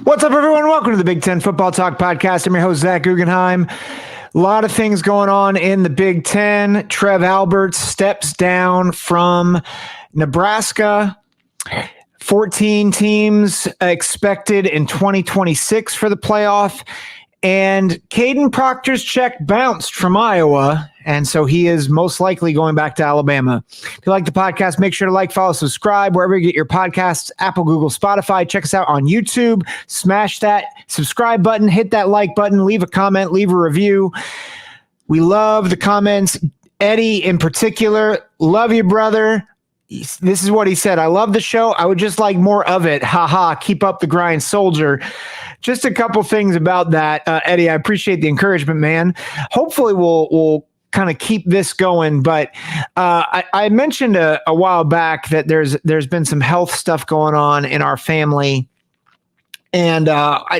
What's up, everyone? Welcome to the Big Ten Football Talk Podcast. I'm your host, Zach Guggenheim. A lot of things going on in the Big Ten. Trev Alberts steps down from Nebraska. 14 teams expected in 2026 for the playoff. And Kadyn Proctor's check bounced from Iowa, and so he is most likely going back to Alabama. If you like the podcast, make sure to like, follow, subscribe, wherever you get your podcasts, Apple, Google, Spotify. Check us out on YouTube. Smash that subscribe button, hit that like button, leave a comment, leave a review. We love the comments. Eddie, in particular, love you, brother. This is what he said. I love the show. I would just like more of it. Ha. Keep up the grind, soldier. Just a couple things about that, Eddie. I appreciate the encouragement, man. Hopefully, we'll kind of keep this going. But I mentioned a while back that there's been some health stuff going on in our family, and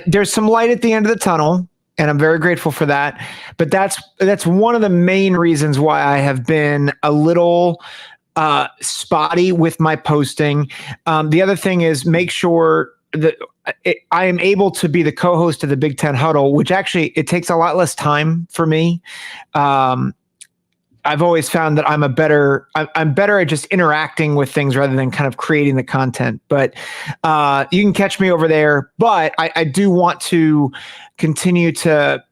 there's some light at the end of the tunnel, and I'm very grateful for that. But that's one of the main reasons why I have been a little spotty with my posting. The other thing is make sure that I am able to be the co-host of the Big Ten Huddle, which actually it takes a lot less time for me. I've always found that I'm better at just interacting with things rather than kind of creating the content. But you can catch me over there. But I do want to continue to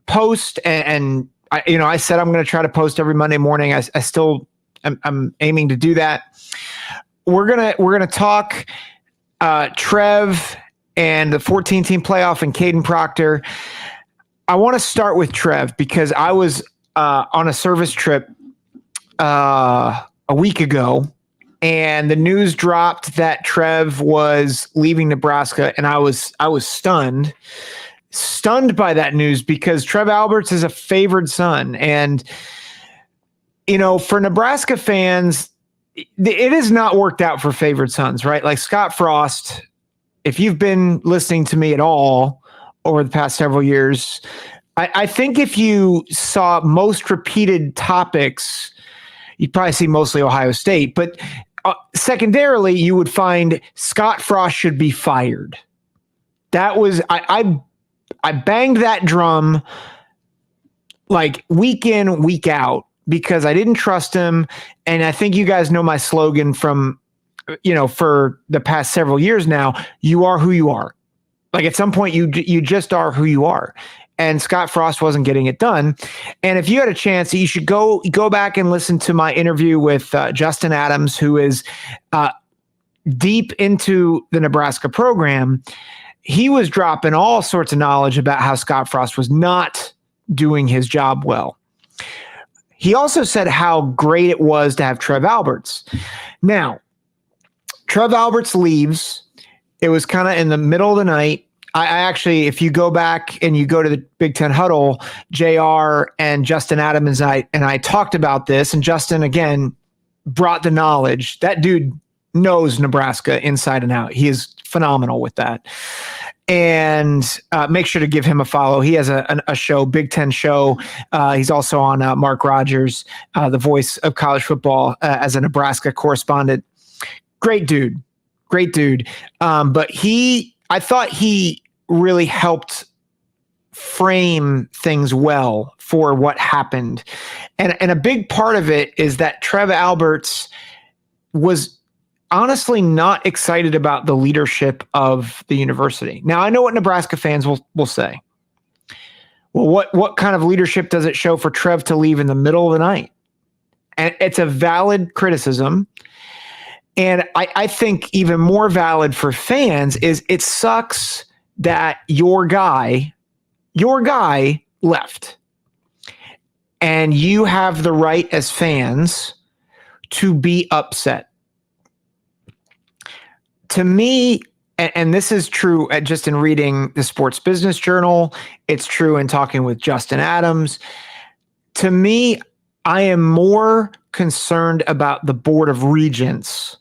post, and I said I'm going to try to post every Monday morning. I'm aiming to do that. We're gonna talk Trev and the 14-team playoff and Kadyn Proctor. I want to start with Trev because I was on a service trip a week ago, and the news dropped that Trev was leaving Nebraska, and I was stunned by that news because Trev Alberts is a favored son, and for Nebraska fans, it has not worked out for favored sons, right? Like Scott Frost, if you've been listening to me at all over the past several years, I think if you saw most repeated topics, you'd probably see mostly Ohio State. But secondarily, you would find Scott Frost should be fired. That was, I banged that drum like week in, week out, because I didn't trust him. And I think you guys know my slogan from, for the past several years now: you are who you are. Like at some point you just are who you are. And Scott Frost wasn't getting it done. And if you had a chance, you should go back and listen to my interview with Justin Adams, who is deep into the Nebraska program. He was dropping all sorts of knowledge about how Scott Frost was not doing his job well. He also said how great it was to have Trev Alberts. Now, Trev Alberts leaves. It was kind of in the middle of the night. I actually, if you go back and you go to the Big Ten Huddle, JR and Justin Adams and I talked about this, and Justin, again, brought the knowledge. That dude knows Nebraska inside and out. He is phenomenal with that. And make sure to give him a follow. He has a show, Big Ten Show. He's also on Mark Rogers, the voice of college football, as a Nebraska correspondent. Great dude. But I thought he really helped frame things well for what happened. And a big part of it is that Trev Alberts was honestly not excited about the leadership of the university. Now, I know what Nebraska fans will say. Well, what kind of leadership does it show for Trev to leave in the middle of the night? And it's a valid criticism. And I think even more valid for fans is it sucks that your guy left. And you have the right as fans to be upset. To me, and this is true just in reading the Sports Business Journal, it's true in talking with Justin Adams. To me, I am more concerned about the Board of Regents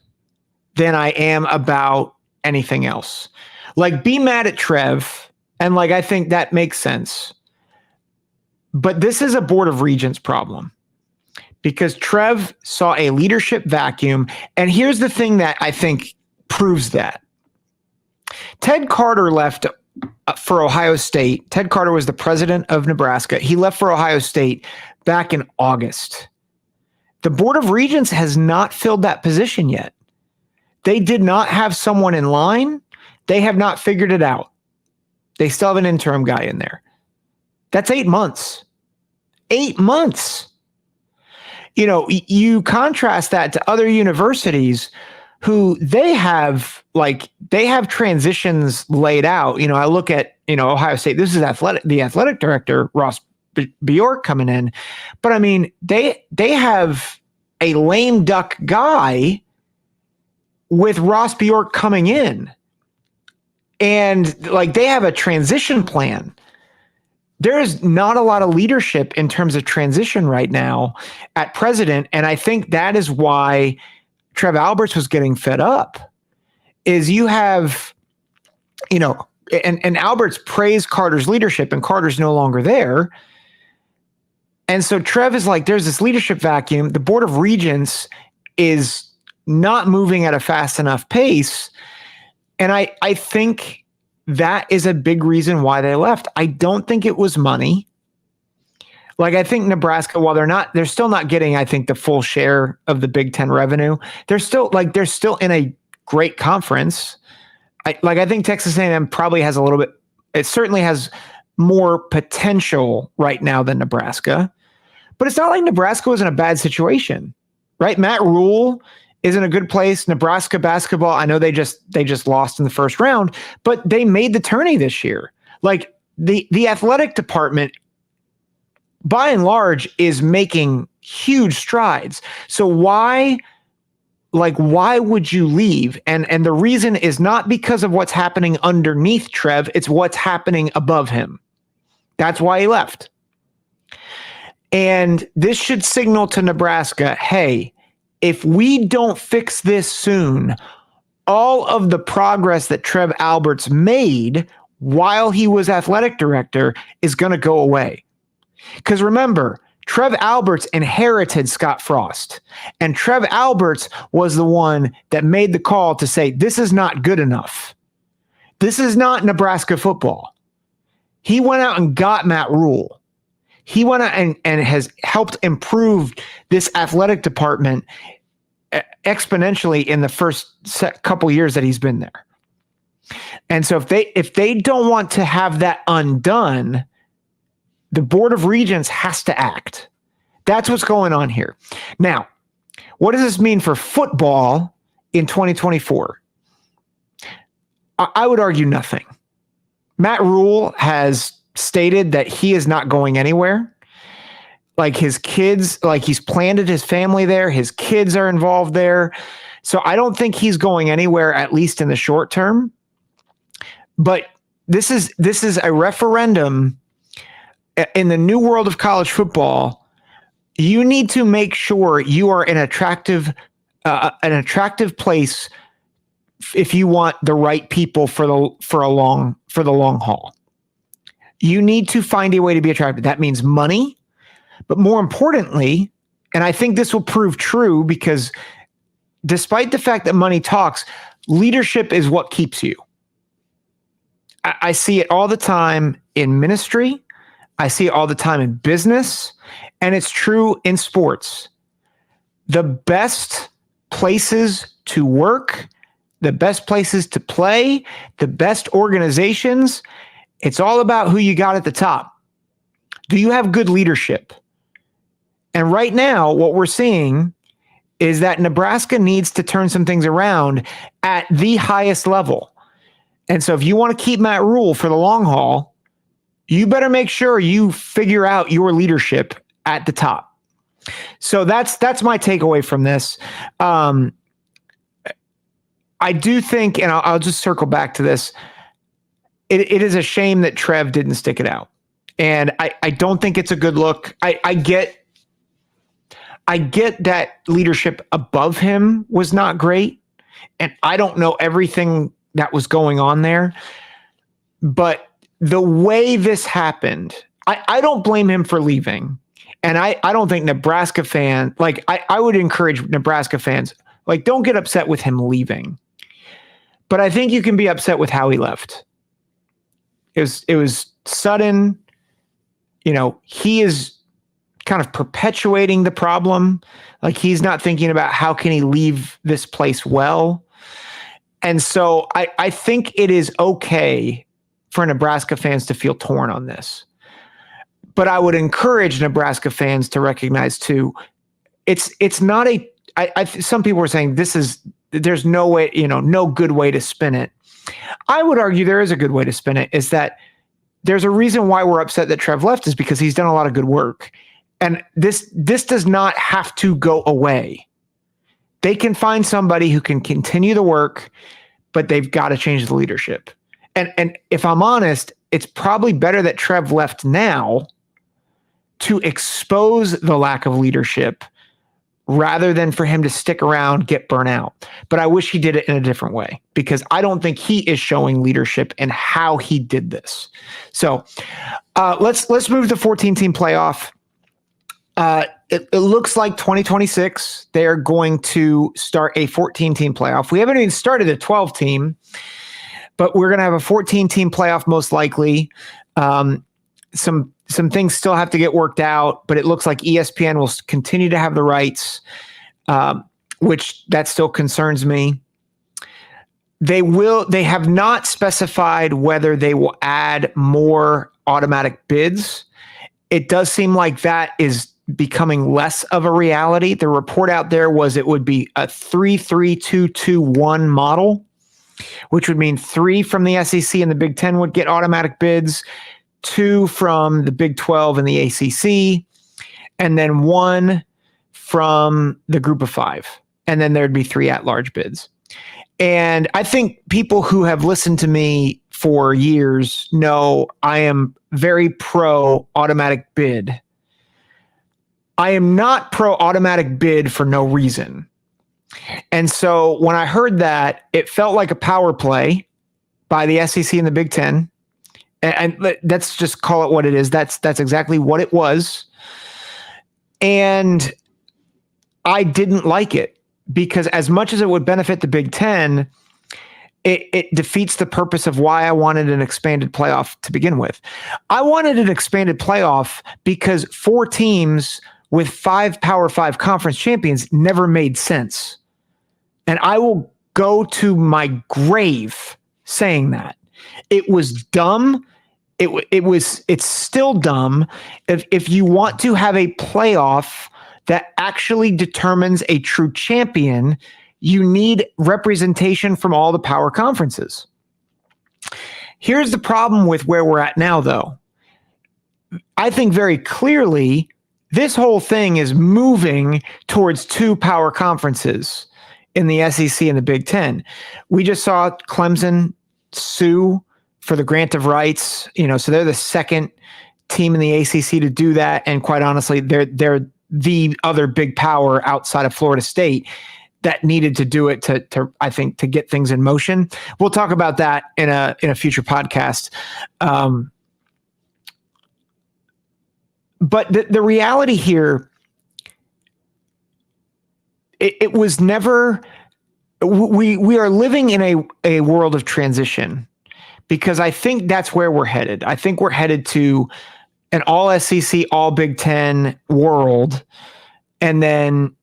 than I am about anything else. Like, be mad at Trev, and I think that makes sense. But this is a Board of Regents problem because Trev saw a leadership vacuum. And here's the thing that I think proves that. Ted Carter left for Ohio State. Ted Carter was the president of Nebraska. He left for Ohio State back in August. The Board of Regents has not filled that position yet. They did not have someone in line. They have not figured it out. They still have an interim guy in there. That's 8 months. 8 months. You know, you contrast that to other universities who they have transitions laid out. You know, I look at, Ohio State. This is the athletic director, Ross Bjork, coming in. But I mean, they have a lame duck guy with Ross Bjork coming in. And they have a transition plan. There's not a lot of leadership in terms of transition right now at president. And I think that is why Trev Alberts was getting fed up, is you have, and Alberts praised Carter's leadership, and Carter's no longer there. And so Trev is like, there's this leadership vacuum. The Board of Regents is not moving at a fast enough pace. And I think that is a big reason why they left. I don't think it was money. I think Nebraska, while they're still not getting, I think, the full share of the Big Ten revenue, they're still in a great conference. I think Texas A&M probably has a little bit, it certainly has more potential right now than Nebraska, but it's not like Nebraska was in a bad situation, right? Matt Rule is in a good place. Nebraska basketball, I know they just lost in the first round, but they made the tourney this year. The athletic department, by and large, is making huge strides. So why would you leave? And the reason is not because of what's happening underneath Trev, it's what's happening above him. That's why he left. And this should signal to Nebraska, hey, if we don't fix this soon, all of the progress that Trev Alberts made while he was athletic director is going to go away. Because remember, Trev Alberts inherited Scott Frost, and Trev Alberts was the one that made the call to say, this is not good enough. This is not Nebraska football. He went out and got Matt Rule. He went out and has helped improve this athletic department exponentially in the first couple years that he's been there. And so if they don't want to have that undone, the Board of Regents has to act. That's what's going on here. Now, what does this mean for football in 2024? I would argue nothing. Matt Rule has stated that he is not going anywhere. His kids, he's planted his family there. His kids are involved there. So I don't think he's going anywhere, at least in the short term. But this is a referendum in the new world of college football. You need to make sure you are an attractive place if you want the right people for the long haul. You need to find a way to be attractive. That means money, but more importantly, and I think this will prove true, because despite the fact that money talks, leadership is what keeps you. I see it all the time in ministry. I see it all the time in business, and it's true in sports. The best places to work, the best places to play, the best organizations, it's all about who you got at the top. Do you have good leadership? And right now, what we're seeing is that Nebraska needs to turn some things around at the highest level. And so if you want to keep Matt Rule for the long haul, you better make sure you figure out your leadership at the top. So that's my takeaway from this. I do think, and I'll just circle back to this, it is a shame that Trev didn't stick it out. And I don't think it's a good look. I get that leadership above him was not great, and I don't know everything that was going on there. But the way this happened, I don't blame him for leaving. And I don't think Nebraska fan, I would encourage Nebraska fans, don't get upset with him leaving. But I think you can be upset with how he left. It was sudden. He is kind of perpetuating the problem. Like, he's not thinking about how can he leave this place well. And so I think it is okay for Nebraska fans to feel torn on this. But I would encourage Nebraska fans to recognize too, it's not some people were saying there's no way, no good way to spin it. I would argue there is a good way to spin it, is that there's a reason why we're upset that Trev left, is because he's done a lot of good work. And this does not have to go away. They can find somebody who can continue the work, but they've got to change the leadership. And if I'm honest, it's probably better that Trev left now to expose the lack of leadership rather than for him to stick around, get burnt out. But I wish he did it in a different way, because I don't think he is showing leadership in how he did this. So let's move to 14-team playoff. It looks like 2026, they are going to start a 14-team playoff. We haven't even started a 12-team, but we're going to have a 14-team playoff most likely. Some things still have to get worked out, but it looks like ESPN will continue to have the rights, which that still concerns me. They have not specified whether they will add more automatic bids. It does seem like that is becoming less of a reality. The report out there was it would be a 3-3-2-2-1 model, which would mean 3 from the SEC and the Big Ten would get automatic bids, 2 from the Big 12 and the ACC, and then 1 from the Group of 5. And then there'd be 3 at-large bids. And I think people who have listened to me for years know I am very pro automatic bid. I am not pro automatic bid for no reason. And so when I heard that, it felt like a power play by the SEC and the Big Ten. And let's just call it what it is. That's exactly what it was. And I didn't like it, because as much as it would benefit the Big Ten, it defeats the purpose of why I wanted an expanded playoff to begin with. I wanted an expanded playoff because 4 teams with 5 Power 5 conference champions never made sense. And I will go to my grave saying that. It was dumb. It's still dumb. If you want to have a playoff that actually determines a true champion, you need representation from all the power conferences. Here's the problem with where we're at now, though. I think very clearly this whole thing is moving towards 2 power conferences in the SEC and the Big Ten. We just saw Clemson sue for the grant of rights, so they're the second team in the ACC to do that. And quite honestly, they're the other big power outside of Florida State that needed to do it to I think, to get things in motion. We'll talk about that in a future podcast. But the reality here, it was never, we are living in a world of transition, because I think that's where we're headed. I think we're headed to an all SEC, all Big Ten world, and then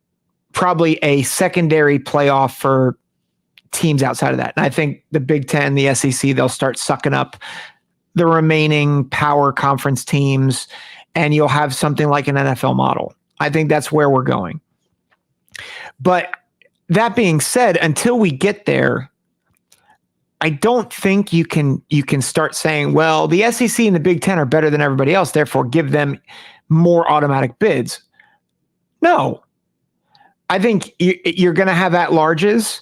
probably a secondary playoff for teams outside of that. And I think the Big Ten, the SEC, they'll start sucking up the remaining power conference teams, and you'll have something like an NFL model. I think that's where we're going. But that being said, until we get there, I don't think you can start saying, well, the SEC and the Big Ten are better than everybody else, therefore give them more automatic bids. No. I think you're going to have at-larges.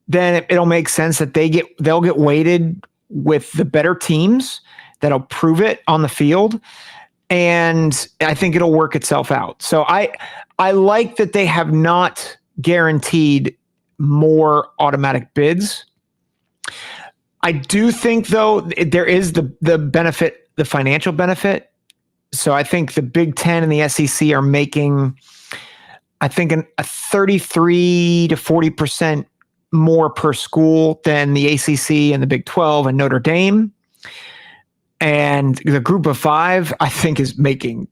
Then it'll make sense that they'll get weighted with the better teams that'll prove it on the field. And I think it'll work itself out. So I like that they have not guaranteed more automatic bids. I do think, though, there is the benefit, the financial benefit. So I think the Big Ten and the SEC are making, I think, a 33 to 40% more per school than the ACC and the Big 12 and Notre Dame. And the group of five, I think, is making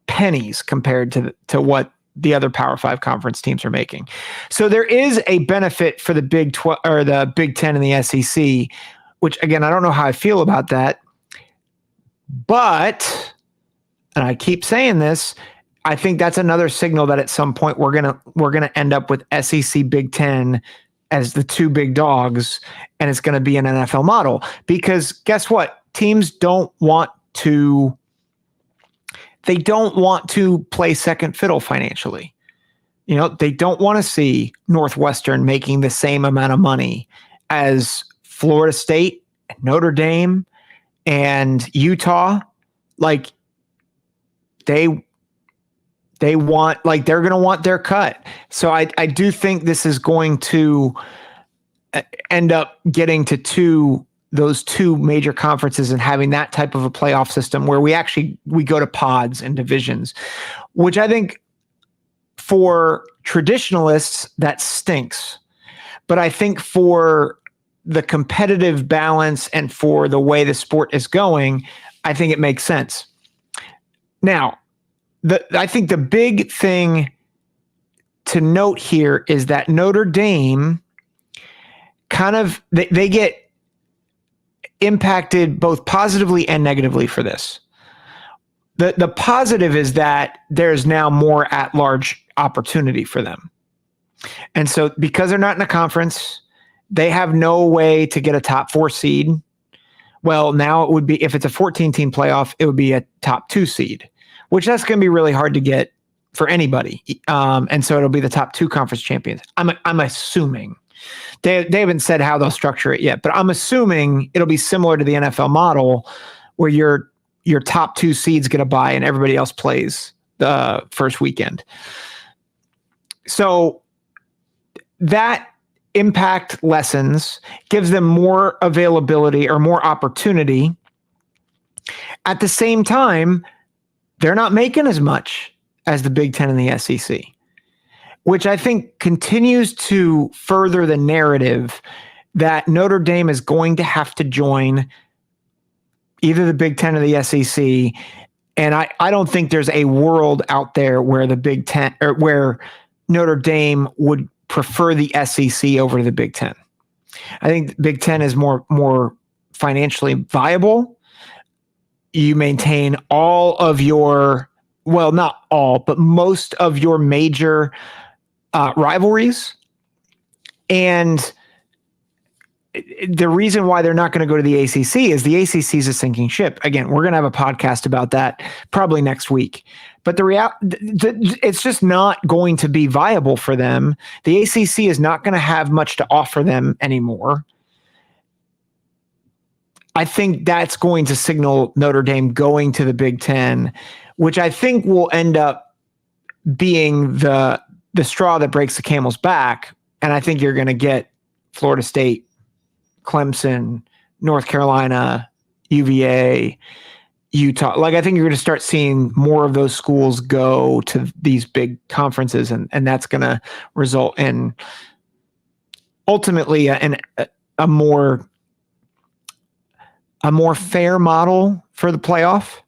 pennies compared to what the other Power 5 conference teams are making. So there is a benefit for the Big 12 or the Big 10 and the SEC, which again, I don't know how I feel about that. But, and I keep saying this, I think that's another signal that at some point we're gonna end up with SEC Big 10 as the two big dogs, and it's going to be an NFL model. Because guess what? Teams don't want to play second fiddle financially. You know, they don't want to see Northwestern making the same amount of money as Florida State, Notre Dame, and Utah. Like they want, like they're going to want their cut. So I do think this is going to end up getting to those two major conferences and having that type of a playoff system where we go to pods and divisions, which I think for traditionalists that stinks. But I think for the competitive balance and for the way the sport is going, I think it makes sense. Now, I think the big thing to note here is that Notre Dame they get impacted both positively and negatively for this. The positive is that there's now more at-large opportunity for them. And so because they're not in a conference, they have no way to get a top 4 seed. Well, now it would be, if it's a 14-team playoff, it would be a top 2 seed, which that's going to be really hard to get for anybody. And so it'll be the top 2 conference champions. I'm assuming. They haven't said how they'll structure it yet, but I'm assuming it'll be similar to the NFL model where your top 2 seeds get a bye and everybody else plays the first weekend. So that impact lessens, gives them more availability or more opportunity. At the same time, they're not making as much as the Big 10 and the SEC, which I think continues to further the narrative that Notre Dame is going to have to join either the Big 10 or the SEC. And I don't think there's a world out there where the Big 10 or where Notre Dame would prefer the SEC over the Big 10. I think the Big 10 is more financially viable. You maintain all of your, well, not all, but most of your major rivalries. And the reason why they're not going to go to the ACC is the ACC is a sinking ship. Again, we're going to have a podcast about that probably next week. But it's just not going to be viable for them. The ACC is not going to have much to offer them anymore. I think that's going to signal Notre Dame going to the Big 10, which I think will end up being the straw that breaks the camel's back. And I think you're going to get Florida State, Clemson, North Carolina, UVA, Utah. Like, I think you're going to start seeing more of those schools go to these big conferences, and that's going to result in ultimately a more fair model for the playoff.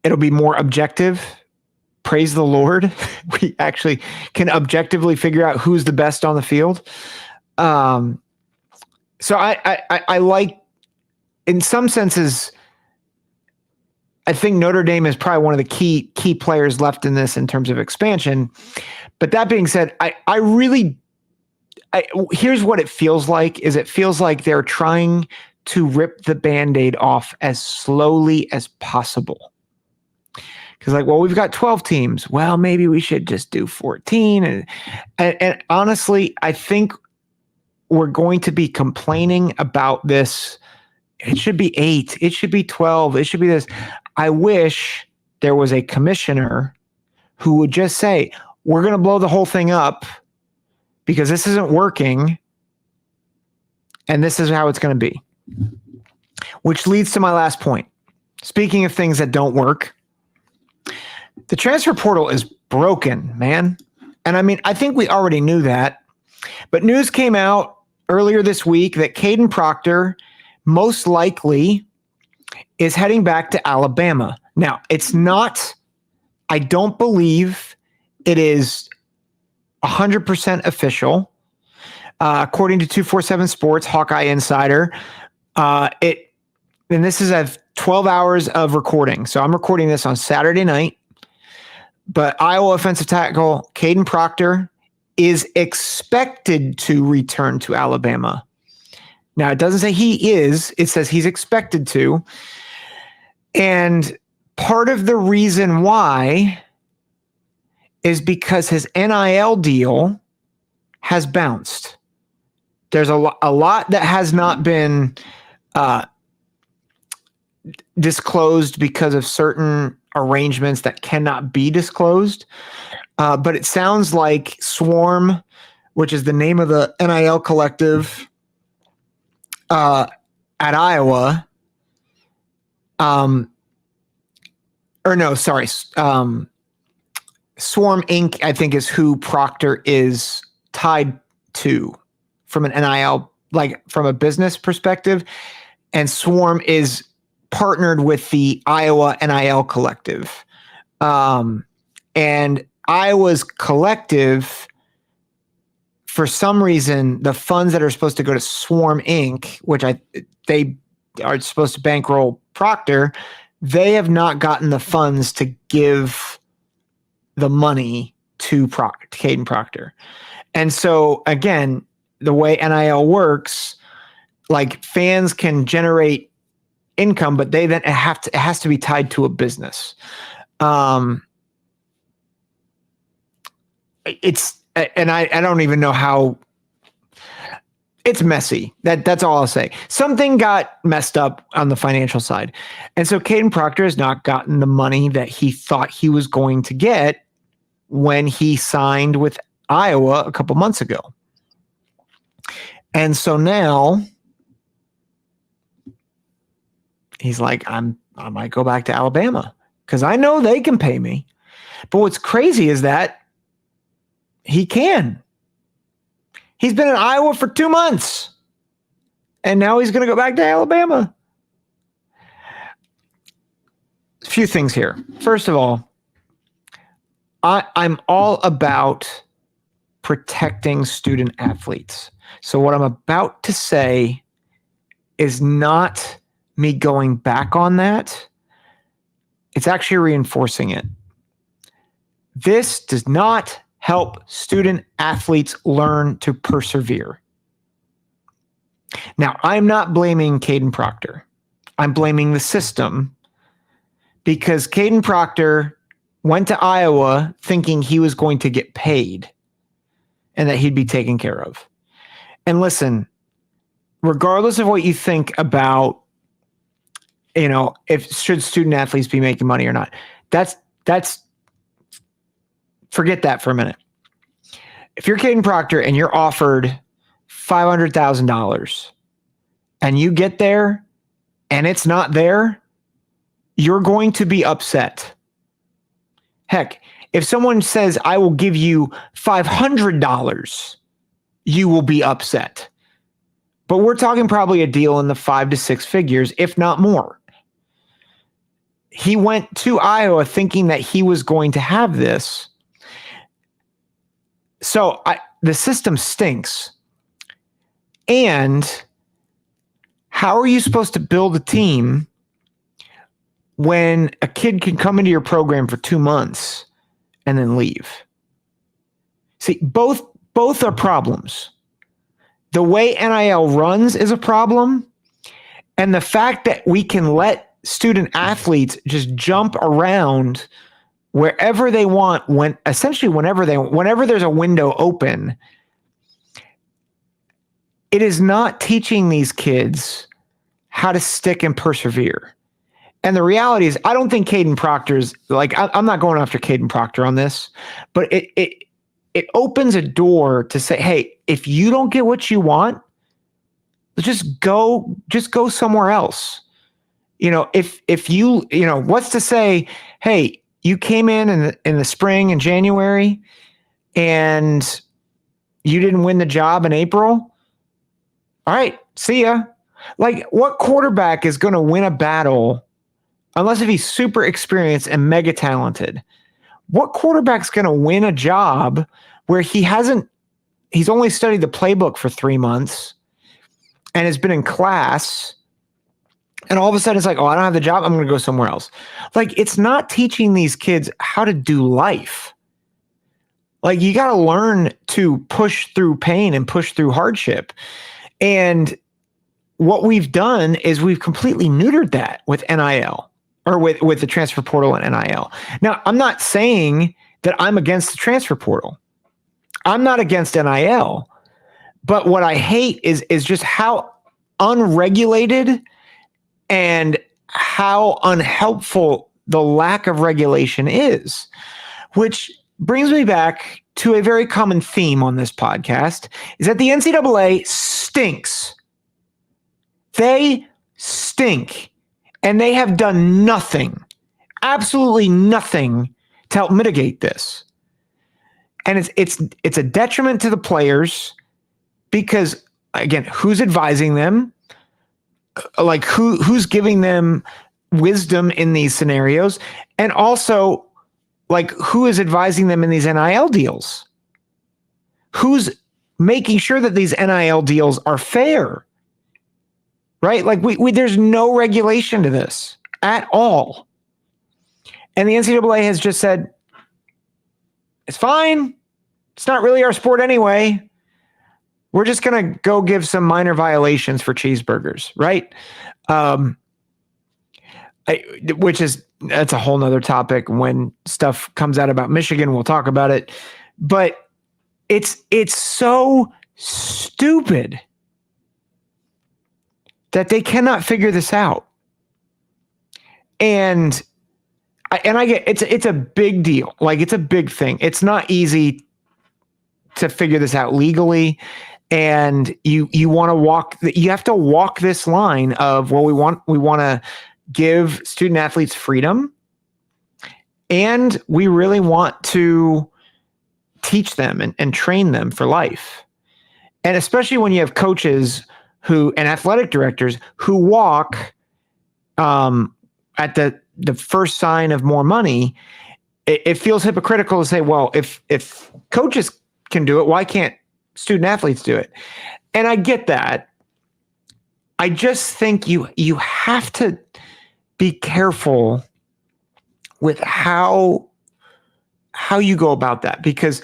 It'll be more objective. Praise the Lord. We actually can objectively figure out who's the best on the field. So I like, in some senses, I think Notre Dame is probably one of the key players left in this in terms of expansion. But that being said, here's what it feels like, is it feels like they're trying to rip the Band-Aid off as slowly as possible. Because like, well, we've got 12 teams. Well, maybe we should just do 14. And honestly, I think we're going to be complaining about this. It should be 8. It should be 12. It should be this. I wish there was a commissioner who would just say, we're going to blow the whole thing up because this isn't working, and this is how it's going to be. Which leads to my last point. Speaking of things that don't work, the transfer portal is broken, man. And I mean, I think we already knew that. But news came out earlier this week that Kadyn Proctor most likely is heading back to Alabama. Now, it's not, I don't believe it is 100% official. According to 247 Sports, Hawkeye Insider, and this is at 12 hours of recording. So I'm recording this on Saturday night. But Iowa offensive tackle Kadyn Proctor is expected to return to Alabama. Now, it doesn't say he is. It says he's expected to. And part of the reason why is because his NIL deal has bounced. There's a lot that has not been disclosed because of certain arrangements that cannot be disclosed. But it sounds like Swarm, which is the name of the NIL collective at Iowa, Swarm Inc., I think, is who Proctor is tied to from an NIL, like from a business perspective. And Swarm is partnered with the Iowa NIL collective. And Iowa's collective, for some reason, the funds that are supposed to go to Swarm Inc., which they are supposed to bankroll Proctor, they have not gotten the funds to give the money to Kadyn Proctor. And so, again, the way NIL works, like fans can generate income, but they then it has to be tied to a business. I don't even know how. It's messy. That's all I'll say. Something got messed up on the financial side. And so Kadyn Proctor has not gotten the money that he thought he was going to get when he signed with Iowa a couple months ago. And so now he's like, I might go back to Alabama because I know they can pay me. But what's crazy is that he can. He's been in Iowa for 2 months, and now he's going to go back to Alabama. A few things here. First of all, I'm all about protecting student athletes. So what I'm about to say is not me going back on that. It's actually reinforcing it. This does not help student athletes learn to persevere. Now, I'm not blaming Kadyn Proctor. I'm blaming the system because Kadyn Proctor went to Iowa thinking he was going to get paid and that he'd be taken care of. And listen, regardless of what you think about, should student athletes be making money or not, that's forget that for a minute. If you're Kadyn Proctor and you're offered $500,000 and you get there and it's not there, you're going to be upset. Heck, if someone says, I will give you $500, you will be upset. But we're talking probably a deal in the 5 to 6 figures, if not more. He went to Iowa thinking that he was going to have this. So the system stinks. And how are you supposed to build a team when a kid can come into your program for 2 months and then leave? See, both are problems. The way NIL runs is a problem, and the fact that we can let student athletes just jump around wherever they want, whenever there's a window open, it is not teaching these kids how to stick and persevere. And the reality is, I don't think Kadyn Proctor's I'm not going after Kadyn Proctor on this, but it opens a door to say, hey, if you don't get what you want, just go somewhere else. If you what's to say, hey, you came in the spring and January and You didn't win the job in April? All right, see ya. Like, what quarterback is going to win a battle unless if he's super experienced and mega talented? What quarterback's going to win a job where he's only studied the playbook for 3 months and has been in class, and all of a sudden it's like, oh, I don't have the job, I'm going to go somewhere else. Like, it's not teaching these kids how to do life. Like, you got to learn to push through pain and push through hardship. And what we've done is we've completely neutered that with NIL, or with the transfer portal and NIL. Now, I'm not saying that I'm against the transfer portal. I'm not against NIL. But what I hate is just how unregulated and how unhelpful the lack of regulation is, which brings me back to a very common theme on this podcast, is that the NCAA stinks. They stink, and they have done nothing, absolutely nothing, to help mitigate this. And it's a detriment to the players because, again, who's advising them? Like, who's giving them wisdom in these scenarios? And also, like, who is advising them in these NIL deals? Who's making sure that these NIL deals are fair? Right? Like, there's no regulation to this at all. And the NCAA has just said, it's fine. It's not really our sport anyway. We're just going to go give some minor violations for cheeseburgers, right? That's a whole nother topic. When stuff comes out about Michigan, we'll talk about it. But it's so stupid that they cannot figure this out. And I get it's a big deal. Like, it's a big thing. It's not easy to figure this out legally. And you have to walk this line of, well, we want to give student athletes freedom, and we really want to teach them and train them for life. And especially when you have coaches and athletic directors who walk at the first sign of more money, it feels hypocritical to say, well, if coaches can do it, why can't student athletes do it? And I get that. I just think you have to be careful with how you go about that, because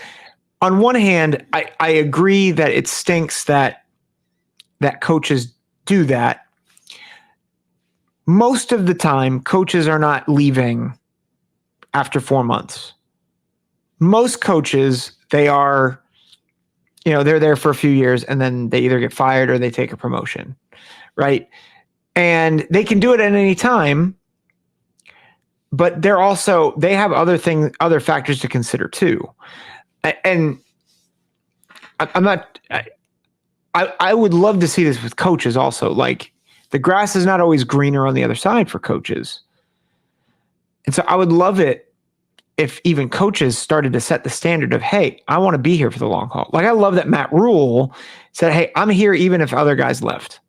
on one hand, I agree that it stinks that coaches do that. Most of the time, coaches are not leaving after 4 months. Most coaches, they are, they're there for a few years, and then they either get fired or they take a promotion, right? And they can do it at any time, but they have other factors to consider too. And I would love to see this with coaches also. Like, the grass is not always greener on the other side for coaches. And so I would love it if even coaches started to set the standard of, hey, I want to be here for the long haul. Like, I love that Matt Rule said, hey, I'm here even if other guys left.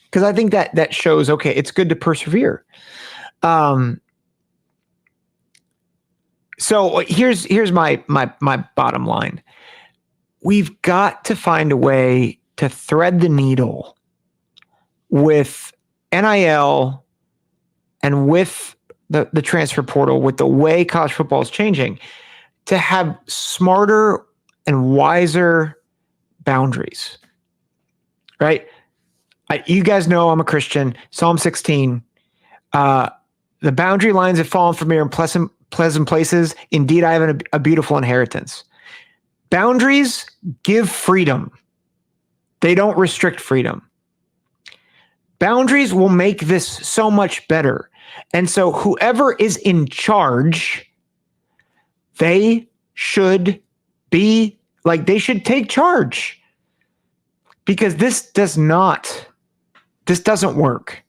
Because I think that shows, okay, it's good to persevere. So here's my bottom line. We've got to find a way to thread the needle with NIL and with the transfer portal, with the way college football is changing, to have smarter and wiser boundaries, right? You guys know I'm a Christian. Psalm 16, the boundary lines have fallen from here in pleasant places. Indeed, I have a beautiful inheritance. Boundaries give freedom. They don't restrict freedom. Boundaries will make this so much better. And so whoever is in charge, they should take charge, because this doesn't work.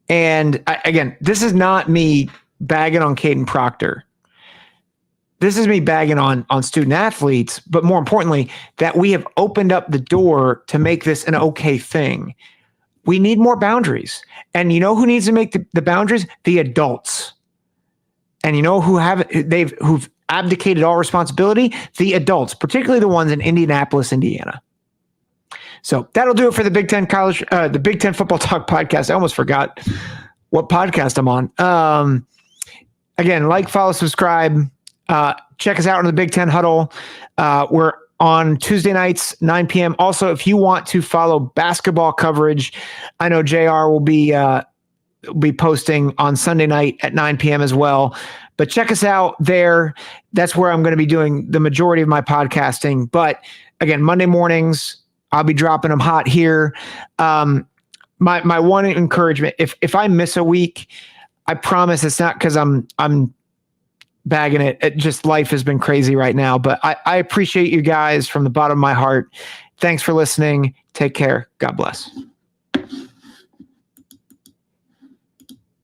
And again, this is not me bagging on Kadyn Proctor. this is me bagging on student athletes, but more importantly, that we have opened up the door to make this an okay thing. We need more boundaries. And you know who needs to make the boundaries? The adults. And you know who've abdicated all responsibility? The adults, particularly the ones in Indianapolis, Indiana. So that'll do it for the Big Ten the Big Ten Football Talk podcast. I almost forgot what podcast I'm on. Again, like, follow, subscribe. Check us out on the Big Ten Huddle. We're on Tuesday nights, 9 p.m. Also, if you want to follow basketball coverage, I know JR will be posting on Sunday night at 9 p.m. as well. But check us out there. That's where I'm going to be doing the majority of my podcasting. But again, Monday mornings, I'll be dropping them hot here. My one encouragement, if I miss a week, I promise it's not because I'm bagging it. It just, life has been crazy right now. But I appreciate you guys from the bottom of my heart. Thanks for listening. Take care. God bless.